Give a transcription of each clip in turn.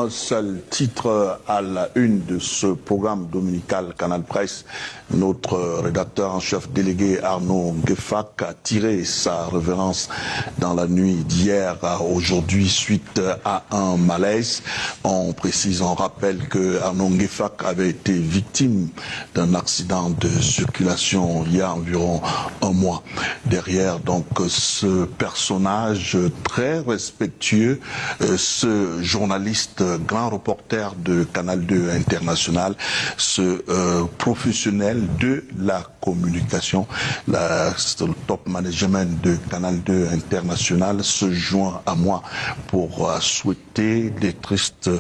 Un seul titre à la une de ce programme dominical Canal Presse. Notre rédacteur en chef délégué Arnaud Gueffak a tiré sa révérence dans la nuit d'hier à aujourd'hui suite à un malaise. On précise, on rappelle que Arnaud Gueffak avait été victime d'un accident de circulation il y a environ un mois. Derrière donc ce personnage très respectueux, ce journaliste grand reporter de Canal 2 International, ce professionnel de la communication, le top management de Canal 2 International se joint à moi pour souhaiter des tristes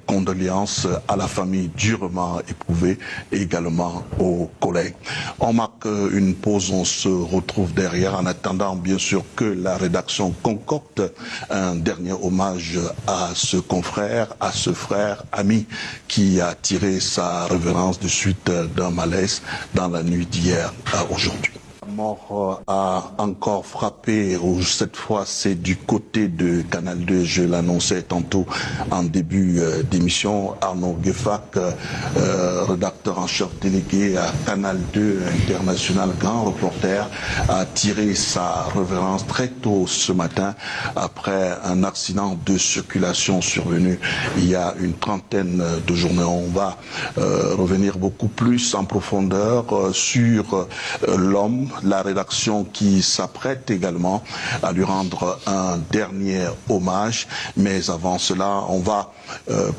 condoléances à la famille durement éprouvée et également aux collègues. On marque une pause, on se retrouve derrière en attendant bien sûr que la rédaction concocte un dernier hommage à ce confrère, à ce frère, ami qui a tiré sa révérence de suite d'un malaise dans la nuit d'hier à aujourd'hui. La mort a encore frappé, cette fois c'est du côté de Canal 2, je l'annonçais tantôt en début d'émission. Arnaud Gueffak, rédacteur en chef délégué à Canal 2 International, grand reporter, a tiré sa révérence très tôt ce matin après un accident de circulation survenu il y a une trentaine de journées. On va revenir beaucoup plus en profondeur sur l'homme, la rédaction qui s'apprête également à lui rendre un dernier hommage. Mais avant cela, on va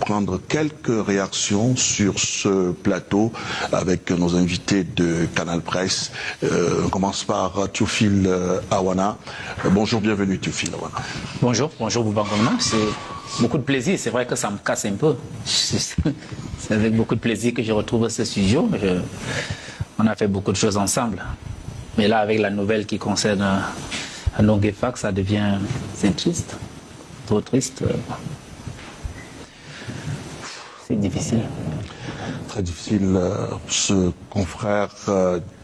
prendre quelques réactions sur ce plateau avec nos invités de Canal Presse. On commence par Théophile Awana. Bonjour, bienvenue Théophile Awana. Bonjour Boubacarama. C'est beaucoup de plaisir. C'est vrai que ça me casse un peu. C'est avec beaucoup de plaisir que je retrouve ce studio. On a fait beaucoup de choses ensemble. Mais là, avec la nouvelle qui concerne Arnaud Gueffak, ça devient... C'est triste. Trop triste. C'est difficile. Très difficile. Ce confrère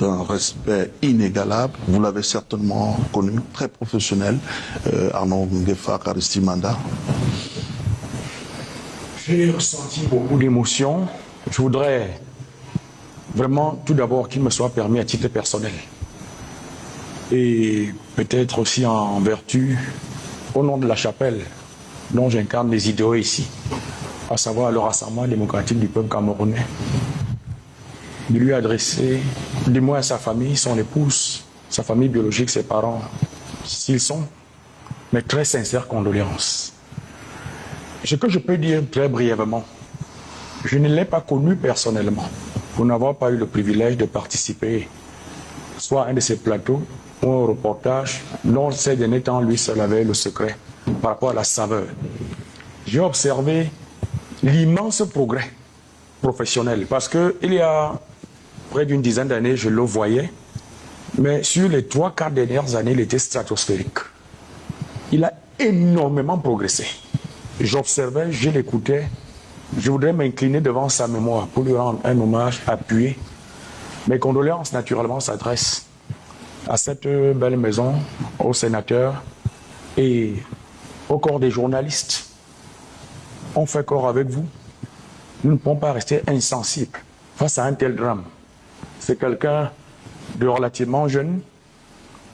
d'un respect inégalable, vous l'avez certainement connu, très professionnel, Arnaud Gueffak, Aristide Manda. J'ai ressenti beaucoup d'émotions. Je voudrais vraiment tout d'abord qu'il me soit permis à titre personnel. Et peut-être aussi en vertu, au nom de la chapelle, dont j'incarne les idéaux ici, à savoir le Rassemblement démocratique du peuple camerounais, de lui adresser, du moins à sa famille, son épouse, sa famille biologique, ses parents, s'ils sont, mes très sincères condoléances. Ce que je peux dire très brièvement, je ne l'ai pas connu personnellement, pour n'avoir pas eu le privilège de participer soit à un de ces plateaux, ou un reportage dont ces derniers temps, lui seul avait le secret par rapport à la saveur. J'ai observé l'immense progrès professionnel parce qu'il y a près d'une dizaine d'années, je le voyais, mais sur les 3-4 dernières années, il était stratosphérique. Il a énormément progressé. J'observais, je l'écoutais, je voudrais m'incliner devant sa mémoire pour lui rendre un hommage appuyé. Mes condoléances, naturellement, s'adressent à cette belle maison, aux sénateurs et au corps des journalistes. On fait corps avec vous. Nous ne pouvons pas rester insensibles face à un tel drame. C'est quelqu'un de relativement jeune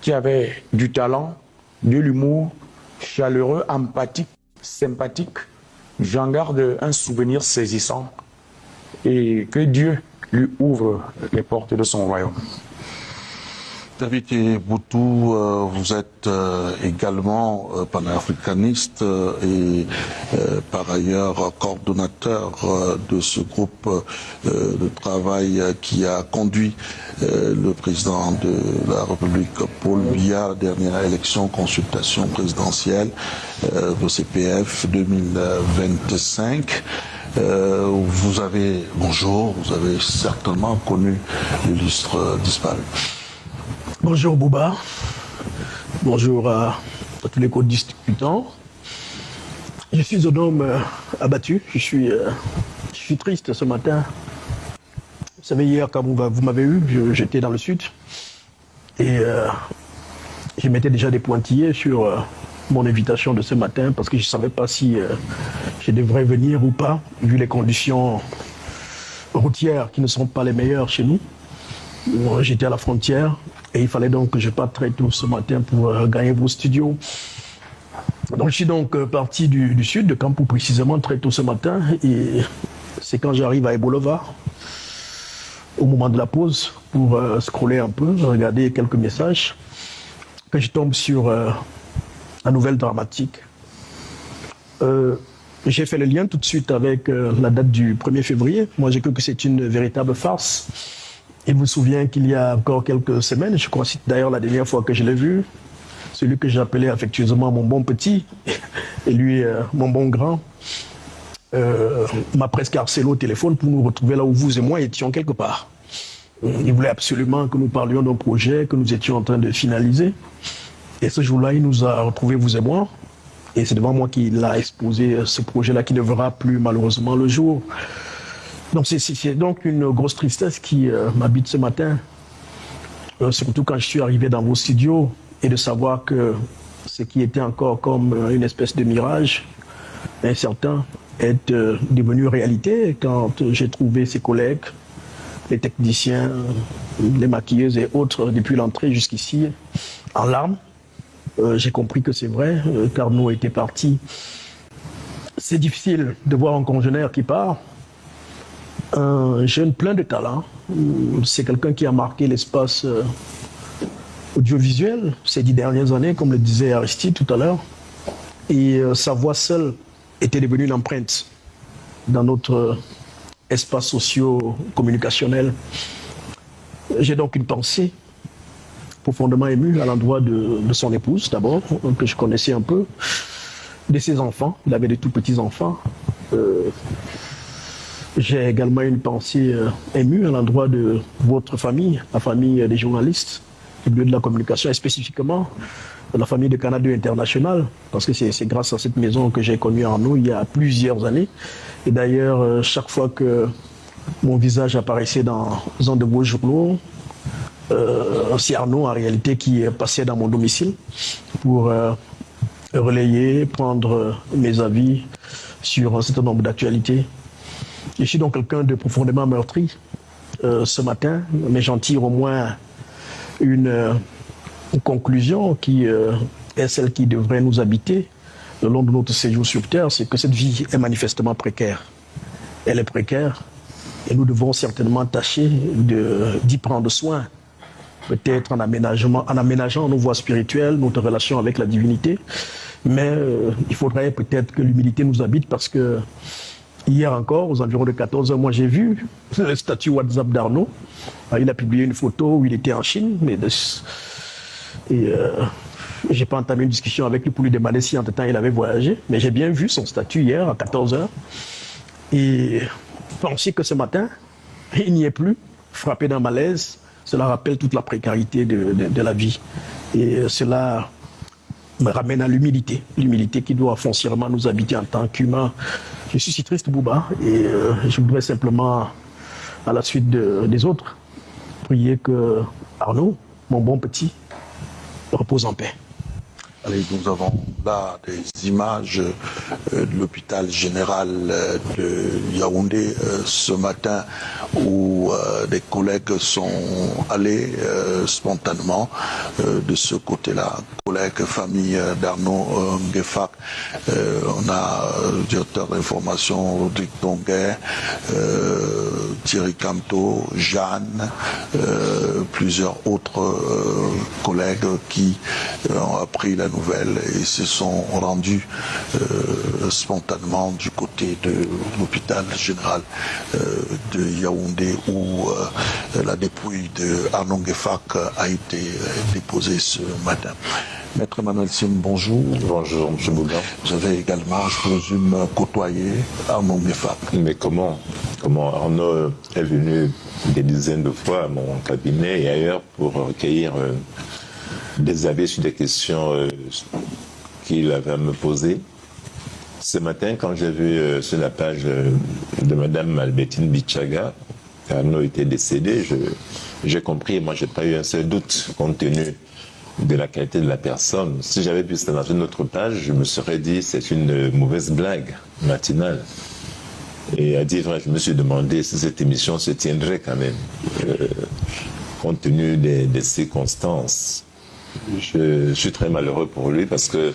qui avait du talent, de l'humour, chaleureux, empathique, sympathique. J'en garde un souvenir saisissant et que Dieu lui ouvre les portes de son royaume. David Boutou, vous êtes également panafricaniste et par ailleurs coordonnateur de ce groupe de travail qui a conduit le président de la République, Paul Biya, à la dernière élection, consultation présidentielle, le CPF 2025. Vous avez certainement connu l'illustre disparu. Bonjour Bouba, bonjour à tous les co-discutants. Je suis un homme abattu, je suis triste ce matin. Vous savez, hier quand vous m'avez eu, j'étais dans le sud et je mettais déjà des pointillés sur mon invitation de ce matin parce que je ne savais pas si je devrais venir ou pas, vu les conditions routières qui ne sont pas les meilleures chez nous. J'étais à la frontière et il fallait donc que je parte très tôt ce matin pour gagner vos studios. Donc je suis donc parti du sud, de Campou précisément, très tôt ce matin. Et c'est quand j'arrive à Ebolova, au moment de la pause, pour scroller un peu, regarder quelques messages, que je tombe sur la nouvelle dramatique. J'ai fait le lien tout de suite avec la date du 1er février. Moi, j'ai cru que c'est une véritable farce. Il vous souvient qu'il y a encore quelques semaines, je crois que c'est d'ailleurs la dernière fois que je l'ai vu, celui que j'appelais affectueusement mon bon petit, et lui, mon bon grand, m'a presque harcelé au téléphone pour nous retrouver là où vous et moi étions quelque part. Il voulait absolument que nous parlions d'un projet que nous étions en train de finaliser. Et ce jour-là, il nous a retrouvés, vous et moi. Et c'est devant moi qu'il a exposé ce projet-là qui ne verra plus malheureusement le jour. Donc c'est donc une grosse tristesse qui m'habite ce matin. Surtout quand je suis arrivé dans vos studios et de savoir que ce qui était encore comme une espèce de mirage incertain est devenu réalité quand j'ai trouvé ses collègues, les techniciens, les maquilleuses et autres depuis l'entrée jusqu'ici en larmes. J'ai compris que c'est vrai, Carnot était parti. C'est difficile de voir un congénère qui part. Un jeune plein de talent. C'est quelqu'un qui a marqué l'espace audiovisuel ces 10 dernières années, comme le disait Aristide tout à l'heure. Et sa voix seule était devenue une empreinte dans notre espace socio-communicationnel. J'ai donc une pensée profondément émue à l'endroit de son épouse, d'abord, que je connaissais un peu, de ses enfants. Il avait de tout petits enfants. J'ai également une pensée émue à l'endroit de votre famille, la famille des journalistes, du milieu de la communication, et spécifiquement de la famille de Canal 2 International, parce que c'est grâce à cette maison que j'ai connu Arnaud il y a plusieurs années. Et d'ailleurs, chaque fois que mon visage apparaissait dans un de vos journaux, c'est Arnaud en réalité qui passait dans mon domicile pour relayer, prendre mes avis sur un certain nombre d'actualités. Je suis donc quelqu'un de profondément meurtri ce matin, mais j'en tire au moins une conclusion qui est celle qui devrait nous habiter le long de notre séjour sur Terre, c'est que cette vie est manifestement précaire. Elle est précaire et nous devons certainement tâcher d'y prendre soin, peut-être en aménageant nos voies spirituelles, notre relation avec la divinité, mais il faudrait peut-être que l'humilité nous habite parce que hier encore, aux environs de 14h, moi j'ai vu le statut WhatsApp d'Arnaud. Il a publié une photo où il était en Chine, mais j'ai pas entamé une discussion avec lui pour lui demander si entre-temps il avait voyagé, mais j'ai bien vu son statut hier à 14h. Et penser que ce matin, il n'y est plus, frappé d'un malaise, cela rappelle toute la précarité de la vie. Et cela me ramène à l'humilité qui doit foncièrement nous habiter en tant qu'humains. Je suis si triste, Bouba, et je voudrais simplement, à la suite des autres, prier que Arnaud, mon bon petit, repose en paix. Allez, nous avons là des images de l'hôpital général de Yaoundé ce matin où des collègues sont allés spontanément de ce côté-là. Collègues, famille d'Arnaud Nguefak, on a le directeur d'information Rodrigue Tonguet, Thierry Camteau, Jeanne, plusieurs autres collègues qui ont appris la nouvelle et se sont rendus spontanément du côté de l'hôpital général de Yaoundé où la dépouille de Arnaud Nguefak a été déposée ce matin. Maître Emmanuel Sim, bonjour. Bonjour, M. Bouba. Vous avez également, je présume, côtoyé Arnaud Nguefak. Mais comment Arnaud est venu des dizaines de fois à mon cabinet et ailleurs pour recueillir des avis sur des questions qu'il avait à me poser. Ce matin, quand j'ai vu sur la page de Mme Albertine Bichaga, Arnaud était décédé, j'ai compris, moi j'ai pas eu un seul doute compte tenu de la qualité de la personne. Si j'avais vu ça dans une autre page, je me serais dit c'est une mauvaise blague matinale. Et à dire vrai, je me suis demandé si cette émission se tiendrait quand même, compte tenu des circonstances. Je suis très malheureux pour lui parce que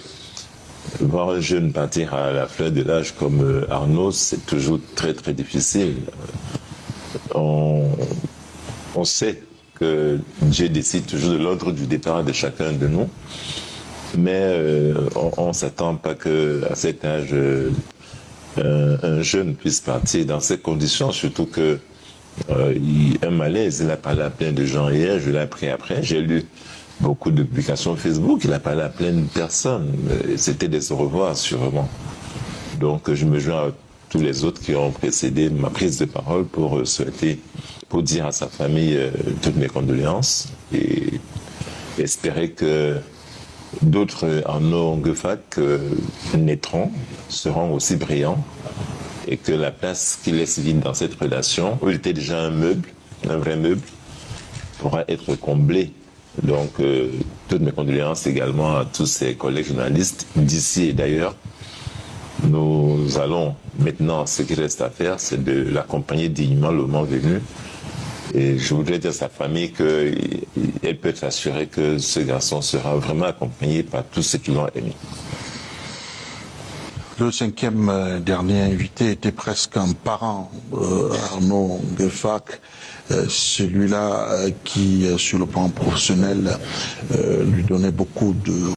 voir un jeune partir à la fleur de l'âge comme Arnaud, c'est toujours très très difficile. On sait que Dieu décide toujours de l'ordre du départ de chacun de nous, mais on ne s'attend pas qu'à cet âge, un jeune puisse partir dans ces conditions, surtout que un malaise. Il a parlé à plein de gens hier, je l'ai appris après, j'ai lu beaucoup de publications Facebook, il a parlé à plein de personnes, c'était des au revoir sûrement. Donc je me joins à tous les autres qui ont précédé ma prise de parole pour souhaiter, pour dire à sa famille toutes mes condoléances et espérer que d'autres Arnaud Nguefak naîtront, seront aussi brillants et que la place qu'il laisse vide dans cette relation, où il était déjà un meuble, un vrai meuble, pourra être comblée. Donc, toutes mes condoléances également à tous ses collègues journalistes d'ici et d'ailleurs. Nous allons maintenant, ce qui reste à faire, c'est de l'accompagner dignement le moment venu. Et je voudrais dire à sa famille qu'elle peut être assurée que ce garçon sera vraiment accompagné par tous ceux qui l'ont aimé. Le cinquième dernier invité était presque un parent, Arnaud Nguefak, celui-là qui, sur le plan professionnel, lui donnait beaucoup de